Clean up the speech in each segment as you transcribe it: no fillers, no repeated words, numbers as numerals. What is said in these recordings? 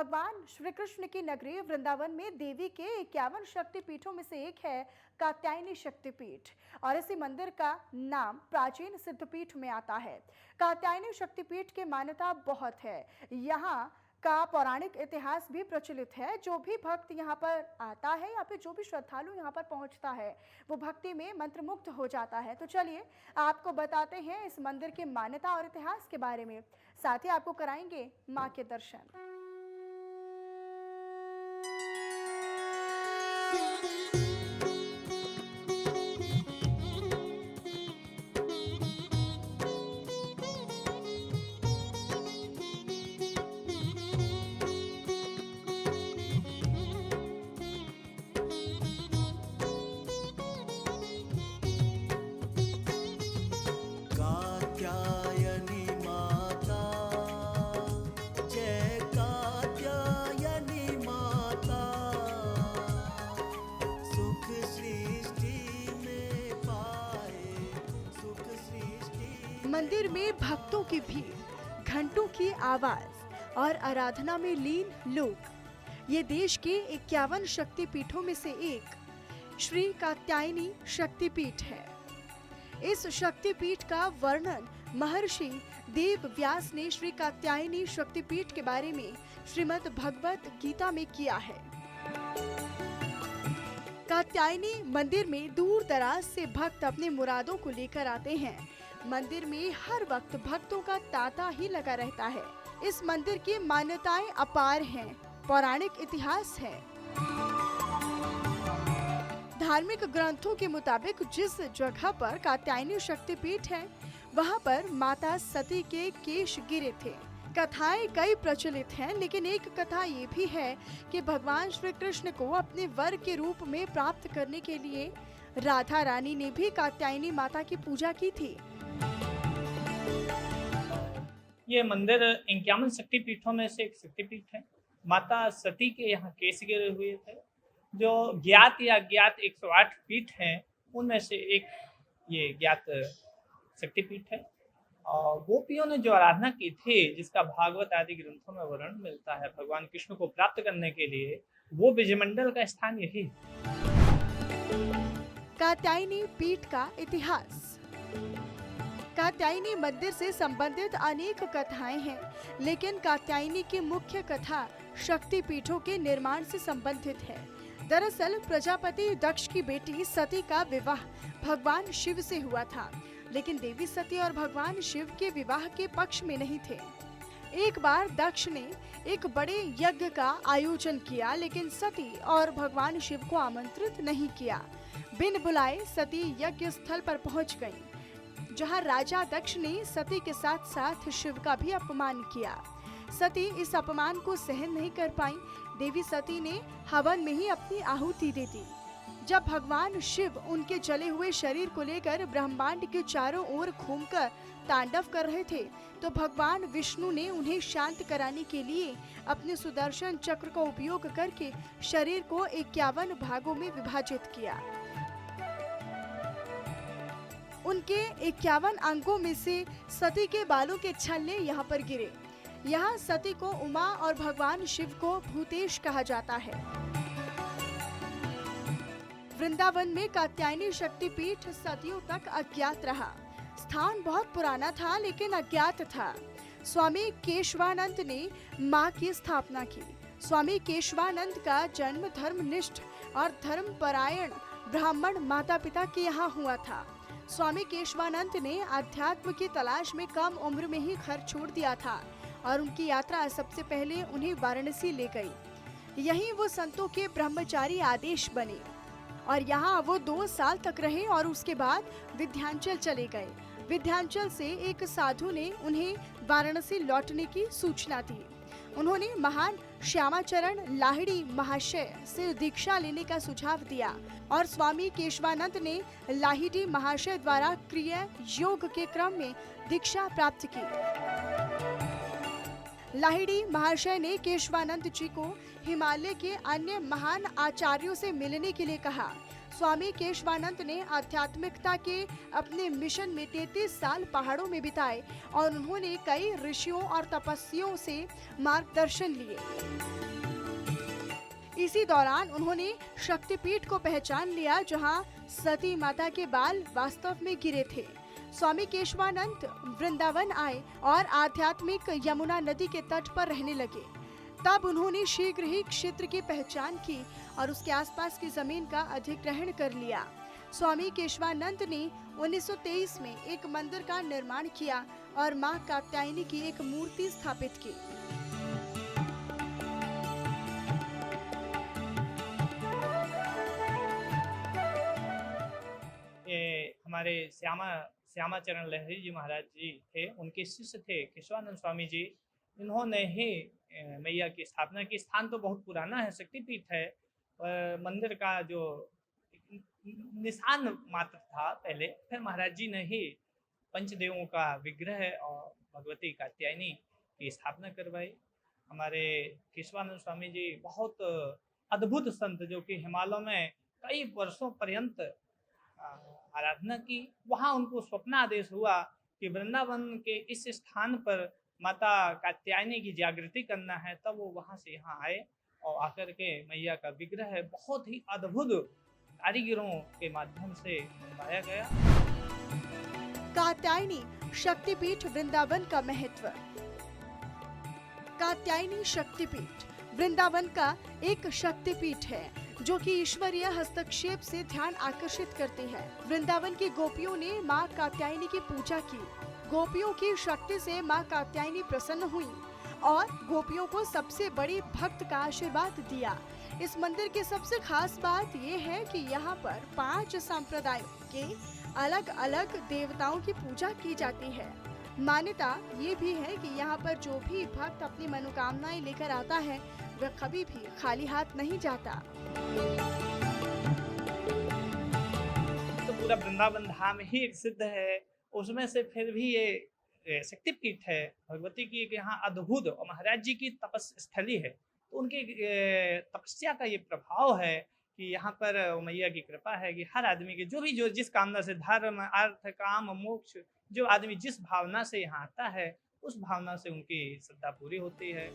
भगवान श्री कृष्ण की नगरी वृंदावन में देवी के 51 शक्तिपीठों में से एक है कात्यायनी शक्तिपीठ। और इसी मंदिर का नाम प्राचीन सिद्धपीठ में आता है। कात्यायनी शक्तिपीठ की मान्यता बहुत है। यहाँ का पौराणिक इतिहास भी प्रचलित है। जो भी भक्त यहाँ पर आता है या फिर जो भी श्रद्धालु यहाँ पर पहुँचता है वो भक्ति में मंत्रमुग्ध हो जाता है। तो चलिए आपको बताते हैं इस मंदिर की मान्यता और इतिहास के बारे में, साथ ही आपको कराएंगे माँ के दर्शन। कात्यायनी माता, जय कात्यायनी माता, सुख सृष्टि में पाए, सुख सृष्टि। मंदिर में भक्तों की भीड़, घंटों की आवाज और आराधना में लीन लोग। ये देश के 51 शक्तिपीठों में से एक श्री कात्यायनी शक्तिपीठ है। इस शक्तिपीठ का वर्णन महर्षि देव व्यास ने श्री कात्यायनी शक्तिपीठ के बारे में श्रीमद् भगवत गीता में किया है। कात्यायनी मंदिर में दूर दराज से भक्त अपने मुरादों को लेकर आते हैं। मंदिर में हर वक्त भक्तों का तांता ही लगा रहता है। इस मंदिर की मान्यताएं अपार हैं, पौराणिक इतिहास है। धार्मिक ग्रंथों के मुताबिक जिस जगह पर कात्यायनी शक्तिपीठ है वहां पर माता सती के केश गिरे थे। कथाएं कई प्रचलित हैं, लेकिन एक कथा ये भी है कि भगवान श्री कृष्ण को अपने वर के रूप में प्राप्त करने के लिए राधा रानी ने भी कात्यायनी माता की पूजा की थी। ये मंदिर 51 शक्तिपीठों में से एक शक्तिपीठ है। माता सती के यहाँ केस गिरे हुए थे। जो ज्ञात या अज्ञात 108 पीठ हैं उनमें से एक ये ज्ञात शक्तिपीठ है। और गोपियों ने जो आराधना की थी, जिसका भागवत आदि ग्रंथों में वर्णन मिलता है भगवान कृष्ण को प्राप्त करने के लिए, वो विजयमंडल का स्थान यही है। कात्यायनी पीठ का इतिहास। कात्यायनी मंदिर से संबंधित अनेक कथाएं हैं, लेकिन कात्यायनी की मुख्य कथा शक्तिपीठों के निर्माण से संबंधित है। दरअसल प्रजापति दक्ष की बेटी सती का विवाह भगवान शिव से हुआ था, लेकिन देवी सती और भगवान शिव के विवाह के पक्ष में नहीं थे। एक बार दक्ष ने एक बड़े यज्ञ का आयोजन किया, लेकिन सती और भगवान शिव को आमंत्रित नहीं किया। बिन बुलाए सती यज्ञ स्थल पर पहुंच गईं, जहां राजा दक्ष ने सती के साथ साथ शिव का भी अपमान किया। सती इस अपमान को सहन नहीं कर पाई। देवी सती ने हवन में ही अपनी आहुति दे दी। जब भगवान शिव उनके जले हुए शरीर को लेकर ब्रह्मांड के चारों ओर घूमकर तांडव कर रहे थे, तो भगवान विष्णु ने उन्हें शांत कराने के लिए अपने सुदर्शन चक्र का उपयोग करके शरीर को 51 भागों में विभाजित किया। उनके 51 अंगों में से सती के बालों के छल्ले यहाँ पर गिरे। यहाँ सती को उमा और भगवान शिव को भूतेश कहा जाता है। वृंदावन में कात्यायनी शक्तिपीठ सदियों तक अज्ञात रहा। स्थान बहुत पुराना था, लेकिन अज्ञात था। स्वामी केशवानंद ने मां की स्थापना की। स्वामी केशवानंद का जन्म धर्मनिष्ठ और धर्मपरायण ब्राह्मण माता पिता के यहाँ हुआ था। स्वामी केशवानंद ने अध्यात्म की तलाश में कम उम्र में ही घर छोड़ दिया था और उनकी यात्रा सबसे पहले उन्हें वाराणसी ले गई। यहीं वो संतों के ब्रह्मचारी आदेश बने और यहाँ वो 2 साल तक रहे और उसके बाद विंध्याचल चले गए। विंध्याचल से एक साधु ने उन्हें वाराणसी लौटने की सूचना दी। उन्होंने महान श्यामाचरण लाहिड़ी महाशय से दीक्षा लेने का सुझाव दिया और स्वामी केशवानंद ने लाहिड़ी महाशय द्वारा क्रिया योग के क्रम में दीक्षा प्राप्त की। लाहिड़ी महाशय ने केशवानंद जी को हिमालय के अन्य महान आचार्यों से मिलने के लिए कहा। स्वामी केशवानंद ने आध्यात्मिकता के अपने मिशन में 33 साल पहाड़ों में बिताए और उन्होंने कई ऋषियों और तपस्वियों से मार्गदर्शन लिए। इसी दौरान उन्होंने शक्तिपीठ को पहचान लिया जहां सती माता के बाल वास्तव में गिरे थे। स्वामी केशवानंद वृंदावन आए और आध्यात्मिक यमुना नदी के तट पर रहने लगे। तब उन्होंने शीघ्र ही क्षेत्र की पहचान की और उसके आसपास की जमीन का अधिग्रहण कर लिया। स्वामी केशवानंद ने 1923 में एक मंदिर का निर्माण किया और मां कात्यायनी की एक मूर्ति स्थापित की। ये हमारे श्यामाचरण लहरी जी महाराज जी थे, उनके शिष्य थे केशवानंद स्वामी जी। इन्होंने ही मैया की स्थापना की। स्थान तो बहुत पुराना है, शक्तिपीठ है, पर मंदिर का जो निशान मात्र था पहले। फिर महाराज जी ने ही पंचदेवों का विग्रह और भगवती कात्यायनी की स्थापना करवाई। हमारे केशवानंद स्वामी जी बहुत अद्भुत संत, जो कि हिमालय में कई वर्षों पर्यंत आराधना की। वहाँ उनको स्वप्नादेश हुआ कि वृंदावन के इस स्थान पर माता कात्यायनी की जागृति करना है। तब वो वहाँ से यहाँ आए और आकर के मैया का विग्रह बहुत ही अद्भुत कारीगरों के माध्यम से बनवाया गया। कात्यायनी शक्तिपीठ वृंदावन का महत्व। कात्यायनी शक्तिपीठ वृंदावन का एक शक्तिपीठ है जो कि ईश्वरीय हस्तक्षेप से ध्यान आकर्षित करती है। वृंदावन की गोपियों ने मां कात्यायनी की पूजा की। गोपियों की शक्ति से मां कात्यायनी प्रसन्न हुई और गोपियों को सबसे बड़ी भक्त का आशीर्वाद दिया। इस मंदिर की सबसे खास बात ये है कि यहाँ पर 5 संप्रदायों के अलग अलग देवताओं की पूजा की जाती है। मान्यता ये भी है कि यहाँ पर जो भी भक्त अपनी मनोकामनाएं लेकर आता है वह कभी भी खाली हाथ नहीं जाता। तो पूरा वृंदावन धाम ही एक सिद्ध है, उसमें से फिर भी ये शक्तिपीठ है भगवती की, यहाँ अद्भुत, और महाराज जी की तपस्स्थली है। तो उनकी तपस्या का ये प्रभाव है कि यहाँ पर मैया की कृपा है कि हर आदमी के जो जिस कामना से, धर्म अर्थ काम मोक्ष, जो आदमी जिस भावना से यहाँ आता है उस भावना से उनकी श्रद्धा पूरी होती है।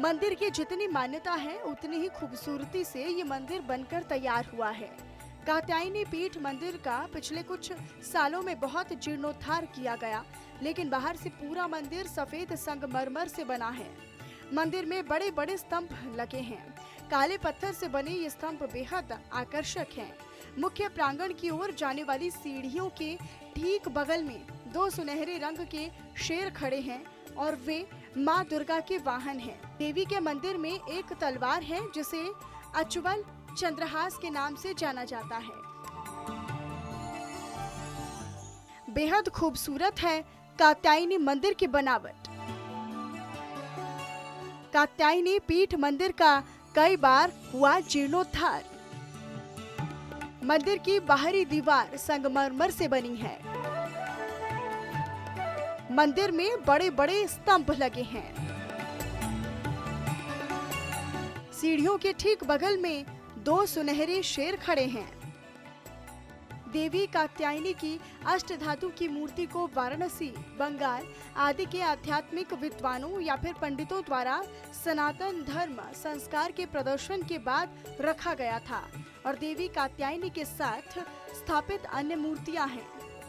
मंदिर की जितनी मान्यता है उतनी ही खूबसूरती से ये मंदिर बनकर तैयार हुआ है। कात्यायनी पीठ मंदिर का पिछले कुछ सालों में बहुत जीर्णोद्धार किया गया, लेकिन बाहर से पूरा मंदिर सफेद संगमरमर से बना है। मंदिर में बड़े बड़े स्तंभ लगे हैं। काले पत्थर से बने ये स्तंभ बेहद आकर्षक हैं। मुख्य प्रांगण की ओर जाने वाली सीढ़ियों के ठीक बगल में 2 सुनहरे रंग के शेर खड़े हैं और वे माँ दुर्गा के वाहन हैं। देवी के मंदिर में एक तलवार है जिसे अचवल चंद्रहास के नाम से जाना जाता है। बेहद खूबसूरत है कात्यायनी मंदिर की बनावट। कात्यायनी पीठ मंदिर का कई बार हुआ जीर्णोद्धार। मंदिर की बाहरी दीवार संगमरमर से बनी है। मंदिर में बड़े बड़े स्तंभ लगे हैं। सीढ़ियों के ठीक बगल में 2 सुनहरे शेर खड़े हैं। देवी कात्यायनी की अष्टधातु की मूर्ति को वाराणसी, बंगाल आदि के आध्यात्मिक विद्वानों या फिर पंडितों द्वारा सनातन धर्म संस्कार के प्रदर्शन के बाद रखा गया था और देवी कात्यायनी के साथ स्थापित अन्य मूर्तियां हैं।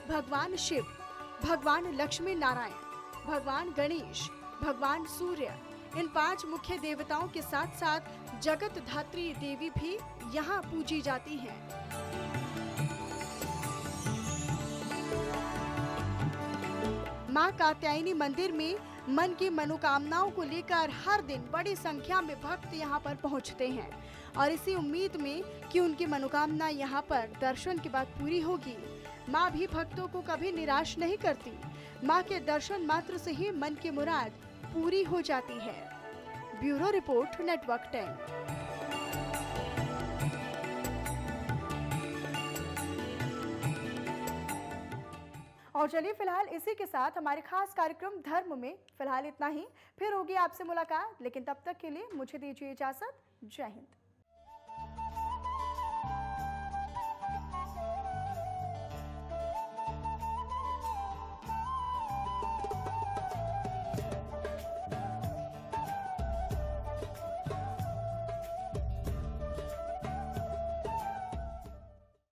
भगवान शिव, भगवान लक्ष्मी नारायण, भगवान गणेश, भगवान सूर्य, इन 5 मुख्य देवताओं के साथ साथ जगत धात्री देवी भी यहाँ पूजी जाती हैं। माँ कात्यायनी मंदिर में मन की मनोकामनाओं को लेकर हर दिन बड़ी संख्या में भक्त यहाँ पर पहुँचते हैं और इसी उम्मीद में कि उनकी मनोकामना यहाँ पर दर्शन के बाद पूरी होगी। माँ भी भक्तों को कभी निराश नहीं करती। माँ के दर्शन मात्र से ही मन की मुराद पूरी हो जाती है। Bureau report, network 10। और चलिए फिलहाल इसी के साथ हमारे खास कार्यक्रम धर्म में फिलहाल इतना ही। फिर होगी आपसे मुलाकात, लेकिन तब तक के लिए मुझे दीजिए इजाजत। जय हिंद।